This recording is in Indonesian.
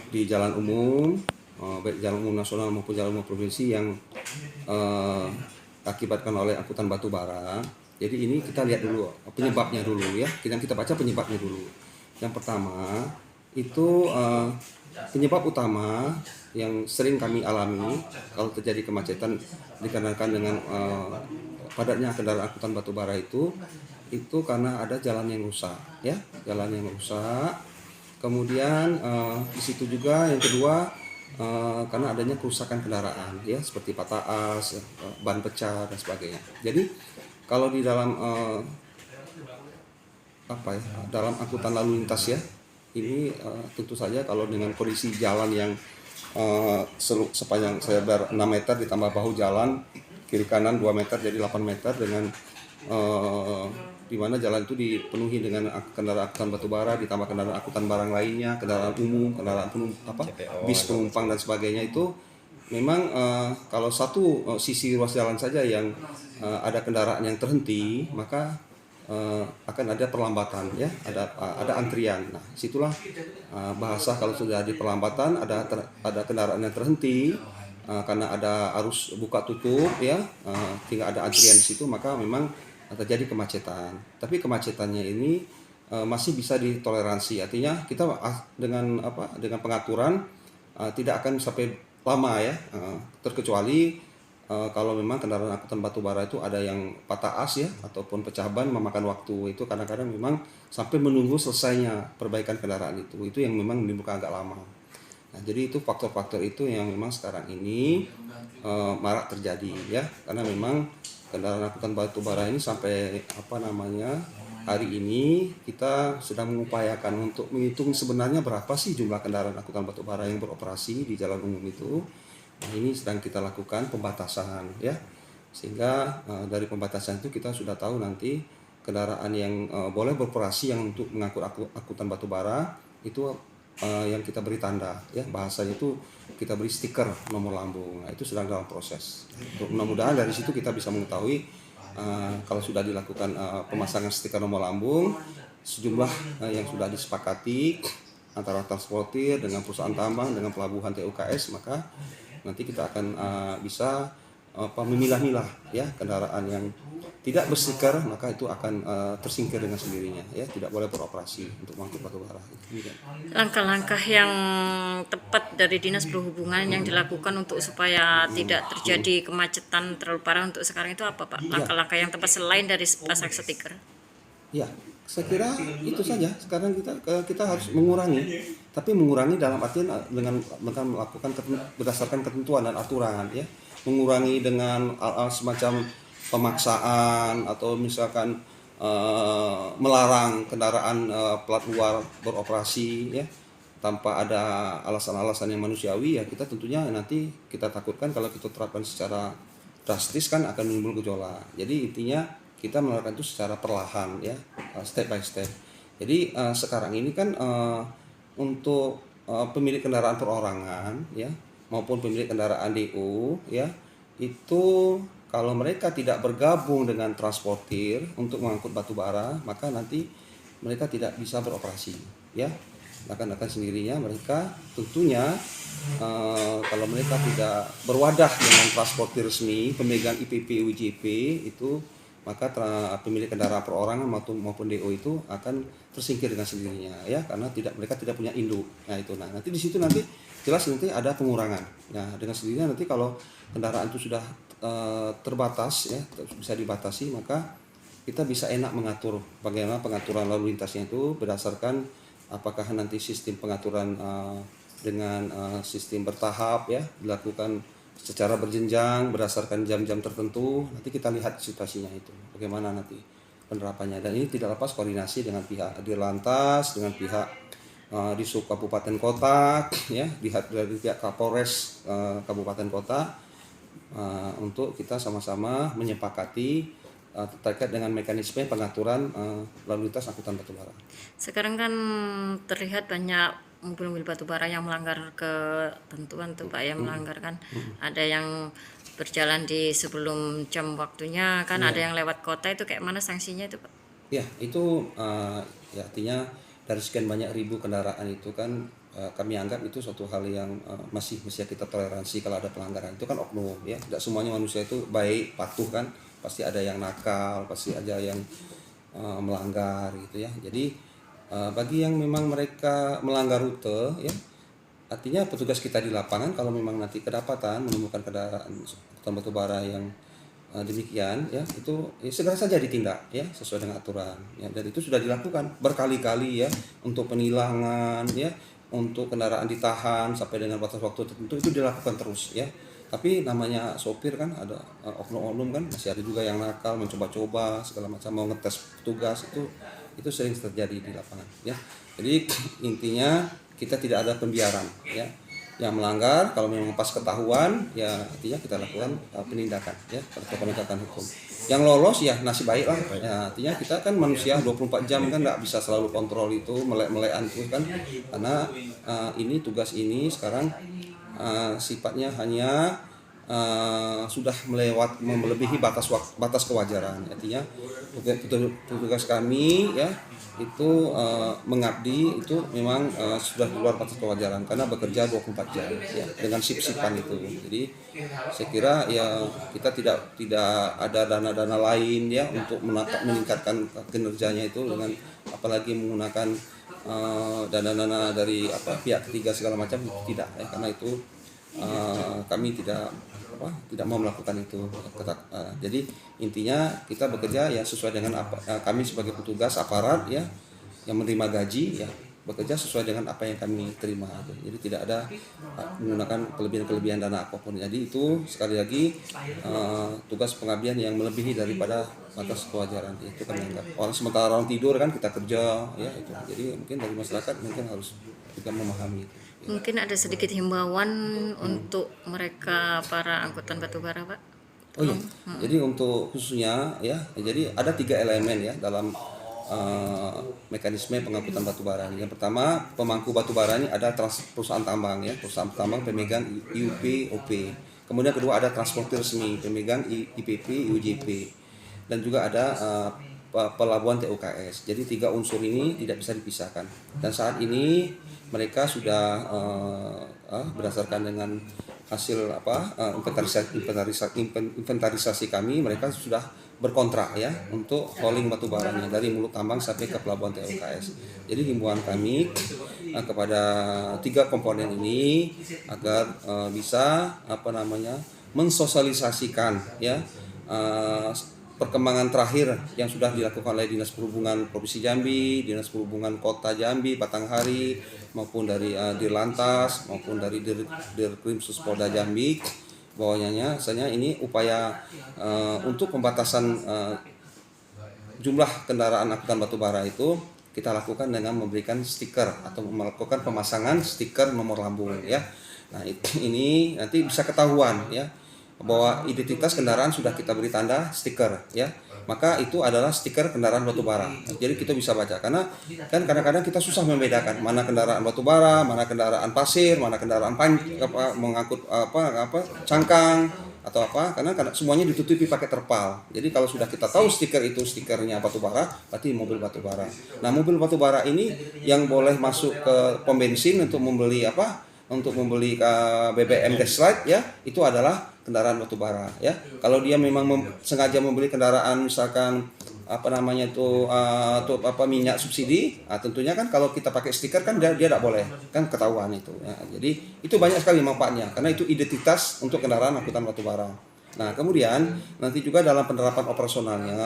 di jalan umum, baik jalan umum nasional maupun jalan umum provinsi yang akibatkan oleh angkutan batu bara. Jadi ini kita lihat dulu penyebabnya dulu ya. Kita baca penyebabnya dulu. Yang pertama itu penyebab utama yang sering kami alami kalau terjadi kemacetan dikarenakan dengan padatnya kendaraan angkutan batu bara itu karena ada jalan yang rusak ya, jalan yang rusak. Kemudian di situ juga yang kedua karena adanya kerusakan kendaraan ya, seperti patah as, ban pecah dan sebagainya. Jadi kalau di dalam dalam angkutan lalu lintas ya, ini tentu saja kalau dengan kondisi jalan yang sepanjang sekitar 6 meter ditambah bahu jalan kiri kanan 2 meter jadi 8 meter dengan di mana jalan itu dipenuhi dengan kendaraan angkutan batubara ditambah kendaraan angkutan barang lainnya, kendaraan umum, kendaraan bis penumpang dan sebagainya. Itu memang kalau satu sisi ruas jalan saja yang ada kendaraan yang terhenti, maka akan ada perlambatan ya, ada antrian. Nah, situlah bahasa kalau sudah di perlambatan ada kendaraan yang terhenti karena ada arus buka tutup ya, tinggal ada antrian di situ, maka memang terjadi kemacetan. Tapi kemacetannya ini masih bisa ditoleransi. Artinya kita dengan pengaturan tidak akan sampai lama ya, terkecuali kalau memang kendaraan angkutan batubara itu ada yang patah as ya ataupun pecah ban memakan waktu. Itu kadang-kadang memang sampai menunggu selesainya perbaikan kendaraan itu yang memang menimbulkan agak lama. Nah, jadi itu faktor-faktor itu yang memang sekarang ini marak terjadi ya, karena memang kendaraan angkutan batubara ini sampai hari ini kita sedang mengupayakan untuk menghitung sebenarnya berapa sih jumlah kendaraan angkutan batubara yang beroperasi di jalan umum itu. Nah, ini sedang kita lakukan pembatasan ya, sehingga dari pembatasan itu kita sudah tahu nanti kendaraan yang boleh beroperasi yang untuk mengangkut angkutan batubara itu yang kita beri tanda ya, bahasanya itu kita beri stiker nomor lambung. Nah, itu sedang dalam proses. Mudah-mudahan dari situ kita bisa mengetahui kalau sudah dilakukan pemasangan stiker nomor lambung sejumlah yang sudah disepakati antara transportir dengan perusahaan tambang dengan pelabuhan TUKS, maka nanti kita akan bisa memilah-milah ya kendaraan yang tidak berstiker, maka itu akan tersingkir dengan sendirinya ya, tidak boleh beroperasi untuk mengangkut batubara. Langkah-langkah yang tepat dari Dinas Perhubungan yang dilakukan untuk supaya tidak terjadi kemacetan terlalu parah untuk sekarang itu apa, Pak? Langkah-langkah yang tepat selain dari pasang stiker? Ya, saya kira itu saja. Sekarang kita harus mengurangi, tapi mengurangi dalam artian dengan melakukan berdasarkan ketentuan dan aturan ya, mengurangi dengan semacam pemaksaan atau misalkan melarang kendaraan plat luar beroperasi ya tanpa ada alasan-alasan yang manusiawi ya, kita tentunya nanti kita takutkan kalau kita terapkan secara drastis kan akan menimbul gejolak. Jadi intinya kita melakukan itu secara perlahan ya, step by step. Jadi sekarang ini kan untuk pemilik kendaraan perorangan ya maupun pemilik kendaraan DO ya, itu kalau mereka tidak bergabung dengan transportir untuk mengangkut batubara, maka nanti mereka tidak bisa beroperasi ya. Akan sendirinya mereka tentunya kalau mereka tidak berwadah dengan transportir resmi pemegang IPP UJP itu, maka pemilik kendaraan perorangan maupun DO itu akan tersingkir dengan sendirinya ya, karena mereka tidak punya induk. Nah itu, nanti di situ nanti jelas nanti ada pengurangan. Nah dengan sendirinya nanti kalau kendaraan itu sudah terbatas ya, bisa dibatasi, maka kita bisa enak mengatur bagaimana pengaturan lalu lintasnya itu berdasarkan apakah nanti sistem pengaturan dengan sistem bertahap ya, dilakukan secara berjenjang berdasarkan jam-jam tertentu. Nanti kita lihat situasinya itu bagaimana nanti penerapannya, dan ini tidak lepas koordinasi dengan pihak Dirlantas, dengan pihak di Sub Kabupaten Kota ya, dari pihak Kapolres Kabupaten Kota untuk kita sama-sama menyepakati terkait dengan mekanisme pengaturan lalu lintas angkutan batubara. Sekarang kan terlihat banyak mobil-mobil batubara yang melanggar ketentuan tuh, Pak, yang melanggar kan. Ada yang berjalan di sebelum jam waktunya kan, ada yang lewat kota, itu kayak mana sanksinya itu, Pak? Ya, itu ya artinya dari sekian banyak ribu kendaraan itu kan kami anggap itu suatu hal yang masih kita toleransi kalau ada pelanggaran. Itu kan oknum ya, tidak semuanya manusia itu baik, patuh kan, pasti ada yang nakal, pasti ada yang melanggar gitu ya. Jadi bagi yang memang mereka melanggar rute ya, artinya petugas kita di lapangan kalau memang nanti kedapatan menemukan kendaraan angkutan batubara yang demikian ya, itu ya, segera saja ditindak ya sesuai dengan aturan ya, dan itu sudah dilakukan berkali-kali ya, untuk penilangan ya, untuk kendaraan ditahan sampai dengan batas waktu tertentu, itu dilakukan terus ya. Tapi namanya sopir kan ada oknum-oknum kan, masih ada juga yang nakal, mencoba-coba segala macam, mau ngetes petugas, itu sering terjadi di lapangan ya. Jadi intinya kita tidak ada pembiaran ya. Yang melanggar kalau memang pas ketahuan ya, artinya kita lakukan penindakan ya, atau penegakan hukum. Yang lolos ya nasib baik lah ya, artinya kita kan manusia 24 jam kan nggak bisa selalu kontrol itu, melek-melekan terus kan, karena ini tugas ini sekarang sifatnya hanya sudah melebihi batas kewajaran. Artinya tugas kami ya itu mengabdi itu memang sudah di luar batas kewajaran, karena bekerja 24 jam ya, dengan sip-sipan itu. Jadi saya kira ya kita tidak ada dana-dana lain ya untuk meningkatkan kinerjanya itu, dengan apalagi menggunakan dana-dana dari pihak ketiga segala macam, tidak ya, karena itu kami tidak mau melakukan itu. Jadi intinya kita bekerja ya sesuai dengan kami sebagai petugas aparat ya yang menerima gaji ya, bekerja sesuai dengan apa yang kami terima. Jadi tidak ada menggunakan kelebihan dana apapun. Jadi itu sekali lagi tugas pengabdian yang melebihi daripada batas kewajaran, itu kami anggap. Sementara orang tidur kan kita kerja ya itu. Jadi mungkin dari masyarakat mungkin harus juga memahami itu. Mungkin ada sedikit himbauan untuk mereka para angkutan batubara, Pak. Oh iya, jadi untuk khususnya ya, jadi ada 3 elemen ya dalam mekanisme pengangkutan batubara. Yang pertama, pemangku batubara ini ada perusahaan tambang ya, perusahaan tambang pemegang IUP, OP. Kemudian kedua ada transportir resmi pemegang IPP, UJP, dan juga ada pelabuhan TUKS. Jadi 3 unsur ini tidak bisa dipisahkan. Dan saat ini mereka sudah berdasarkan dengan hasil inventarisasi kami, mereka sudah berkontrak ya untuk hauling batubaranya dari mulut tambang sampai ke pelabuhan TUKS. Jadi himbauan kami kepada 3 komponen ini agar bisa mensosialisasikan ya perkembangan terakhir yang sudah dilakukan oleh Dinas Perhubungan Provinsi Jambi, Dinas Perhubungan Kota Jambi, Batanghari, maupun dari Dirlantas, maupun dari Dirkrimsus Polda Jambi, bahwanya ini upaya untuk pembatasan jumlah kendaraan angkutan batubara itu kita lakukan dengan memberikan stiker atau melakukan pemasangan stiker nomor lambung ya. Nah ini nanti bisa ketahuan ya bahwa identitas kendaraan sudah kita beri tanda stiker ya, maka itu adalah stiker kendaraan batubara. Jadi kita bisa baca, karena kan kadang-kadang kita susah membedakan mana kendaraan batubara, mana kendaraan pasir, mana kendaraan mengangkut cangkang atau karena semuanya ditutupi pakai terpal. Jadi kalau sudah kita tahu stiker itu stikernya batubara, berarti mobil batubara. Nah mobil batubara ini yang boleh masuk ke pom bensin untuk membeli BBM Gaslight ya, itu adalah kendaraan batubara ya. Kalau dia memang sengaja membeli kendaraan misalkan minyak subsidi, tentunya kan kalau kita pakai stiker kan dia tidak boleh, kan ketahuan itu ya. Jadi itu banyak sekali manfaatnya, karena itu identitas untuk kendaraan angkutan batubara. Nah kemudian nanti juga dalam penerapan operasionalnya